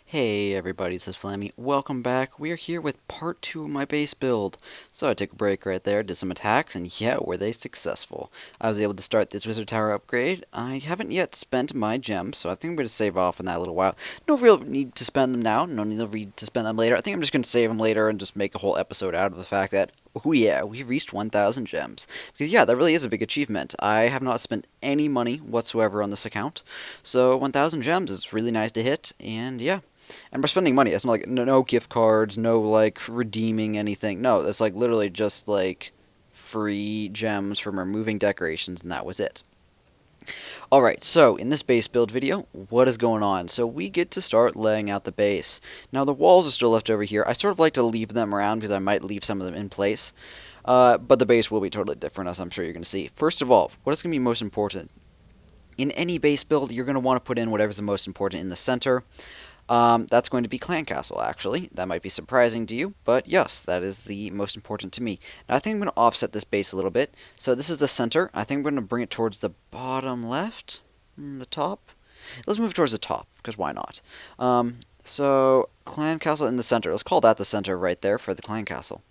Hey everybody, this is Flammy. Welcome back. We are here with part 2 of my base build. So I took a break right there, did some attacks, and yeah, were they successful. I was able to start this wizard tower upgrade. I haven't yet spent my gems, so I think I'm going to save off on that a little while. No real need to spend them now, no need to spend them later. I think I'm just going to save them later and just make a whole episode out of the fact that, oh yeah, we reached 1,000 gems. Because yeah, that really is a big achievement. I have not spent any money whatsoever on this account, so 1,000 gems is really nice to hit, and yeah. And we're spending money. It's not like no gift cards, no like redeeming anything. No, it's like literally just like free gems from removing decorations, and that was it. Alright, so in this base build video, what is going on? So we get to start laying out the base. Now the walls are still left over here. I sort of like to leave them around because I might leave some of them in place. But the base will be totally different, as I'm sure you're going to see. First of all, what is going to be most important? In any base build, you're going to want to put in whatever's the most important in the center. That's going to be Clan Castle, actually. That might be surprising to you, but yes, that is the most important to me. Now, I think I'm going to offset this base a little bit. So this is the center. I think I'm going to bring it towards the bottom left, the top. Let's move towards the top, because why not? So Clan Castle in the center. Let's call that the center right there for the Clan Castle.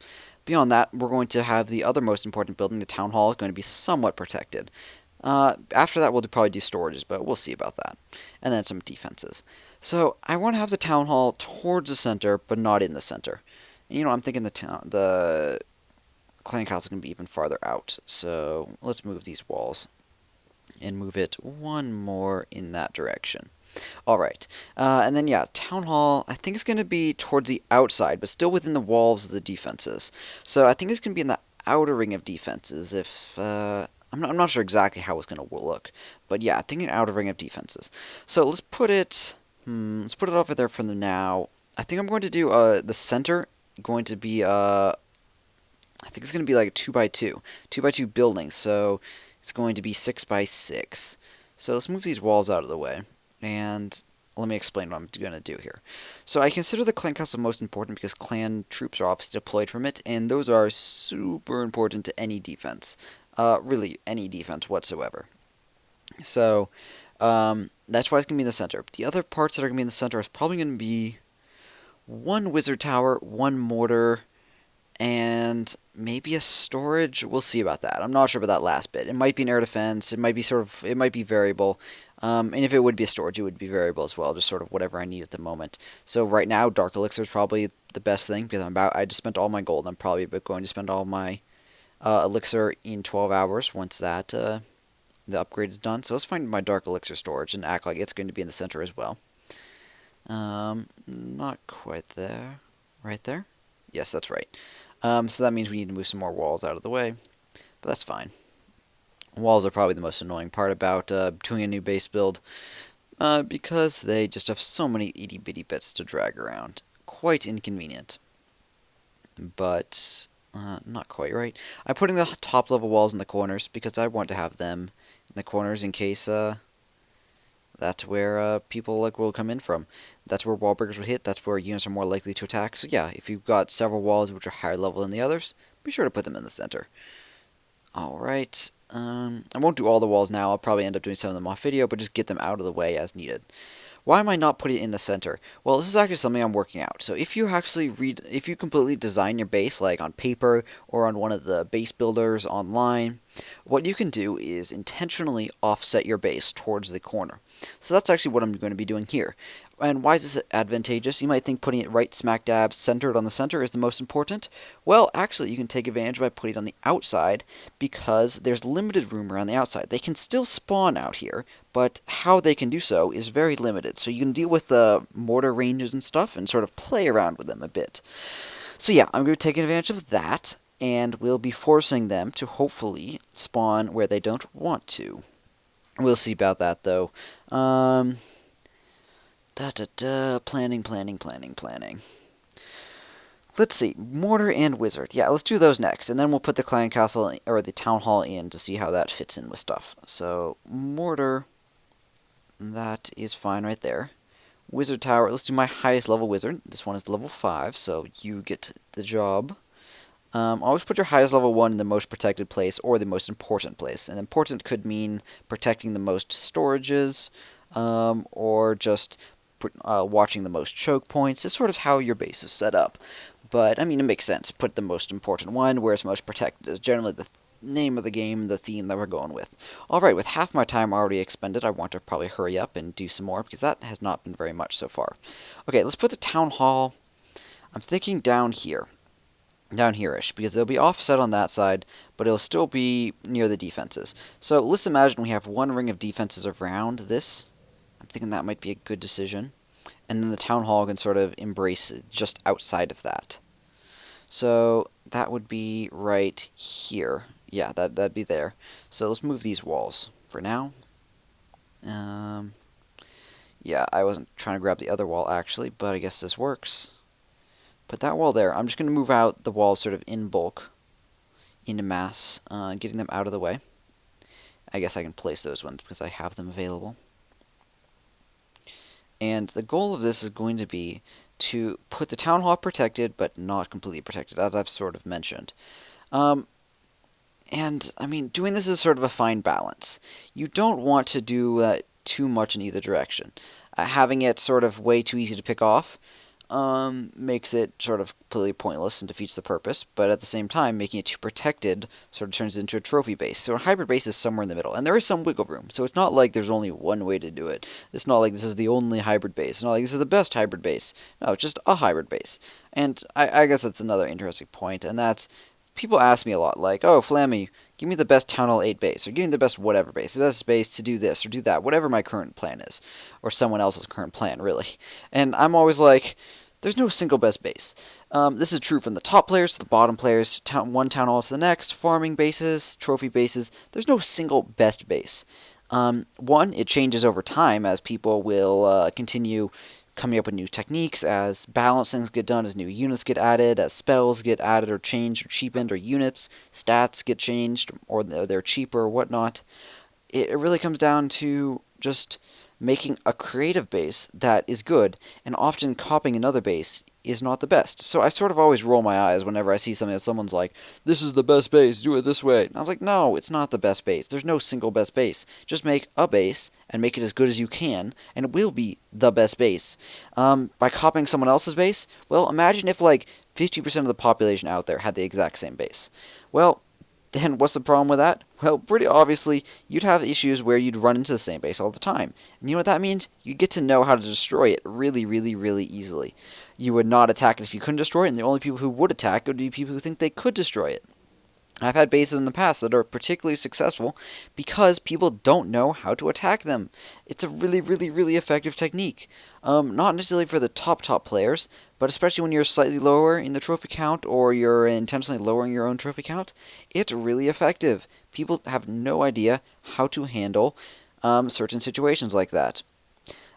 Beyond that, we're going to have the other most important building, the Town Hall, is going to be somewhat protected. After that, we'll probably do storages, but we'll see about that. And then some defenses. So I want to have the town hall towards the center, but not in the center. And, I'm thinking the clan castle can be even farther out. So let's move these walls and move it one more in that direction. All right, and then yeah, town hall. I think it's going to be towards the outside, but still within the walls of the defenses. So I think it's going to be in the outer ring of defenses. If I'm not sure exactly how it's going to look, but yeah, I think an outer ring of defenses. So let's put it. Let's put it over there for now. I think I'm going to do the center going to be I think it's going to be like a 2x2, 2x2 building. So it's going to be 6x6. So let's move these walls out of the way, and let me explain what I'm going to do here. So I consider the clan castle most important because clan troops are obviously deployed from it, and those are super important to any defense. Really, any defense whatsoever. So, that's why it's going to be in the center. The other parts that are going to be in the center is probably going to be one wizard tower, one mortar, and maybe a storage. We'll see about that. I'm not sure about that last bit. It might be an air defense. It might be it might be variable. And if it would be a storage, it would be variable as well, just sort of whatever I need at the moment. So right now, Dark Elixir is probably the best thing because I just spent all my gold. I'm probably going to spend all my elixir in 12 hours once that the upgrade is done. So let's find my Dark Elixir storage and act like it's going to be in the center as well. Not quite there. Right there? Yes, that's right. So that means we need to move some more walls out of the way, but that's fine. Walls are probably the most annoying part about doing a new base build, because they just have so many itty-bitty bits to drag around. Quite inconvenient. But not quite right. I'm putting the top level walls in the corners because I want to have them in the corners in case that's where people will come in from. That's where wall breakers will hit. That's where units are more likely to attack. So yeah, if you've got several walls which are higher level than the others, be sure to put them in the center. Alright, I won't do all the walls now. I'll probably end up doing some of them off video, but just get them out of the way as needed. Why am I not putting it in the center? Well, this is actually something I'm working out. So if you actually if you completely design your base, like on paper or on one of the base builders online, what you can do is intentionally offset your base towards the corner. So that's actually what I'm going to be doing here. And why is this advantageous? You might think putting it right smack dab centered on the center is the most important. Well, actually, you can take advantage by putting it on the outside because there's limited room around the outside. They can still spawn out here, but how they can do so is very limited. So you can deal with the mortar ranges and stuff and sort of play around with them a bit. So yeah, I'm going to be taking advantage of that, and we'll be forcing them to hopefully spawn where they don't want to. We'll see about that, though. Planning. Let's see, Mortar and Wizard. Yeah, let's do those next, and then we'll put the clan castle or the town hall in to see how that fits in with stuff. So Mortar, that is fine right there. Wizard tower. Let's do my highest level wizard. This one is level 5, so you get the job. Always put your highest level one in the most protected place or the most important place. And important could mean protecting the most storages, or just watching the most choke points. It's sort of how your base is set up. But, I mean, it makes sense. Put the most important one where it's most protected is generally the name of the game, the theme that we're going with. Alright, with half my time already expended, I want to probably hurry up and do some more, because that has not been very much so far. Okay, let's put the town hall, I'm thinking down here. Down here-ish, because it'll be offset on that side, but it'll still be near the defenses. So let's imagine we have one ring of defenses around this. I'm thinking that might be a good decision. And then the town hall can sort of embrace just outside of that. So that would be right here. Yeah, that'd be there. So let's move these walls for now. Yeah, I wasn't trying to grab the other wall actually, but I guess this works. Put that wall there. I'm just going to move out the walls sort of in bulk, in mass, getting them out of the way. I guess I can place those ones because I have them available. And the goal of this is going to be to put the town hall protected, but not completely protected, as I've sort of mentioned. And, I mean, doing this is sort of a fine balance. You don't want to do too much in either direction. Having it sort of way too easy to pick off makes it sort of completely pointless and defeats the purpose, but at the same time, making it too protected sort of turns it into a trophy base. So a hybrid base is somewhere in the middle, and there is some wiggle room, so it's not like there's only one way to do it. It's not like this is the only hybrid base. It's not like this is the best hybrid base. No, it's just a hybrid base. And I guess that's another interesting point, and that's, people ask me a lot, like, oh, Flammy, give me the best Town Hall 8 base, or give me the best whatever base, the best base to do this or do that, whatever my current plan is, or someone else's current plan, really. And I'm always like, there's no single best base. This is true from the top players to the bottom players, one town hall to the next, farming bases, trophy bases. There's no single best base. One, it changes over time as people will continue coming up with new techniques, as balancings get done, as new units get added, as spells get added or changed or cheapened, or units, stats get changed, or they're cheaper or whatnot. It really comes down to just making a creative base that is good, and often copying another base is not the best. So I sort of always roll my eyes whenever I see something that someone's like, this is the best base, do it this way. And I was like, no, it's not the best base. There's no single best base. Just make a base and make it as good as you can, and it will be the best base. By copying someone else's base, well, imagine if like 50% of the population out there had the exact same base. Well, then what's the problem with that? Well, pretty obviously, you'd have issues where you'd run into the same base all the time. And you know what that means? You get to know how to destroy it really, really, really easily. You would not attack it if you couldn't destroy it, and the only people who would attack it would be people who think they could destroy it. I've had bases in the past that are particularly successful because people don't know how to attack them. It's a really, really, really effective technique. Not necessarily for the top players, but especially when you're slightly lower in the trophy count or you're intentionally lowering your own trophy count, it's really effective. People have no idea how to handle certain situations like that.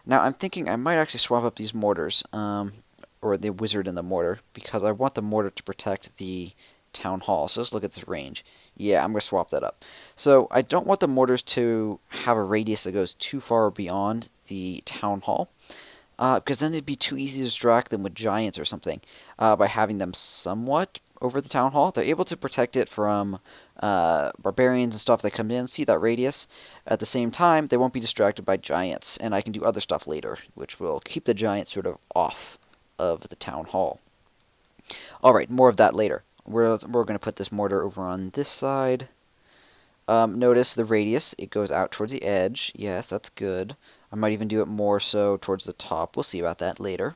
Now, I'm thinking I might actually swap up these mortars, or the wizard and the mortar, because I want the mortar to protect the town hall. So let's look at this range. Yeah, I'm going to swap that up. So I don't want the mortars to have a radius that goes too far beyond the town hall, because then it'd be too easy to distract them with giants or something. By having them somewhat over the town hall, they're able to protect it from barbarians and stuff that come in, see that radius. At the same time, they won't be distracted by giants, and I can do other stuff later, which will keep the giants sort of off of the town hall. Alright, more of that later. We're going to put this mortar over on this side. Notice the radius. It goes out towards the edge. Yes, that's good. I might even do it more so towards the top. We'll see about that later.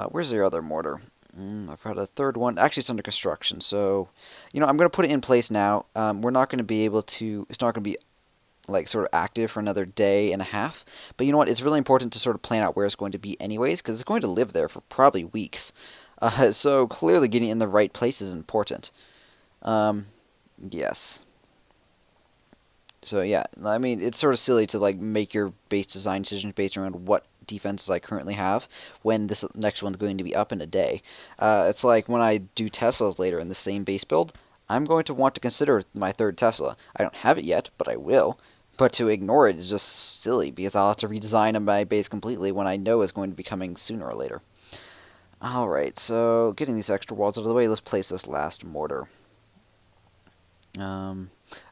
Where's your other mortar? I've got a third one. Actually, it's under construction. So, I'm going to put it in place now. We're not going to be able to... It's not going to be like sort of active for another day and a half. But you know what? It's really important to sort of plan out where it's going to be anyways, because it's going to live there for probably weeks. So clearly getting in the right place is important. Yes. So yeah, I mean, it's sort of silly to like make your base design decisions based around what defenses I currently have when this next one's going to be up in a day. It's like when I do Teslas later in the same base build, I'm going to want to consider my third Tesla. I don't have it yet, but I will. But to ignore it is just silly, because I'll have to redesign my base completely when I know it's going to be coming sooner or later. Alright, so getting these extra walls out of the way, let's place this last mortar. I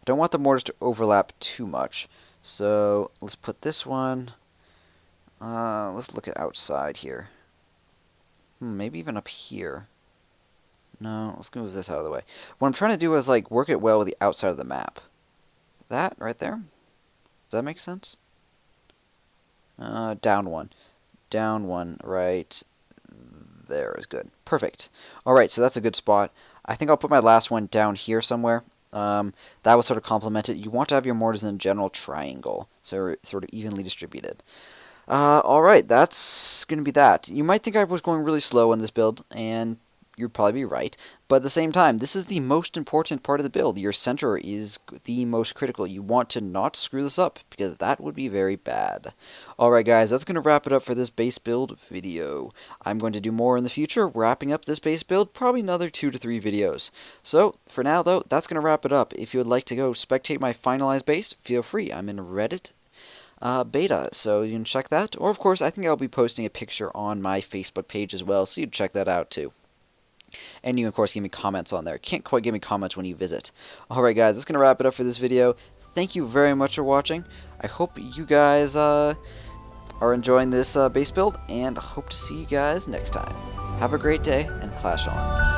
don't want the mortars to overlap too much, so let's put this one Let's look at outside here. Maybe even up here. No, let's move this out of the way. What I'm trying to do is, like, work it well with the outside of the map. That right there? Does that make sense? Down one. Down one, right there is good. Perfect. Alright, so that's a good spot. I think I'll put my last one down here somewhere. That will sort of complement it. You want to have your mortars in a general triangle, so it's sort of evenly distributed. Alright, that's going to be that. You might think I was going really slow in this build, and you'd probably be right. But at the same time, this is the most important part of the build. Your center is the most critical. You want to not screw this up, because that would be very bad. Alright guys, that's going to wrap it up for this base build video. I'm going to do more in the future, wrapping up this base build, probably another 2 to 3 videos. So, for now though, that's going to wrap it up. If you would like to go spectate my finalized base, feel free. I'm in Reddit beta, so you can check that. Or, of course, I think I'll be posting a picture on my Facebook page as well, so you can check that out too. And you can, of course, give me comments on there. Can't quite give me comments when you visit. Alright, guys, that's going to wrap it up for this video. Thank you very much for watching. I hope you guys are enjoying this base build, and hope to see you guys next time. Have a great day, and clash on.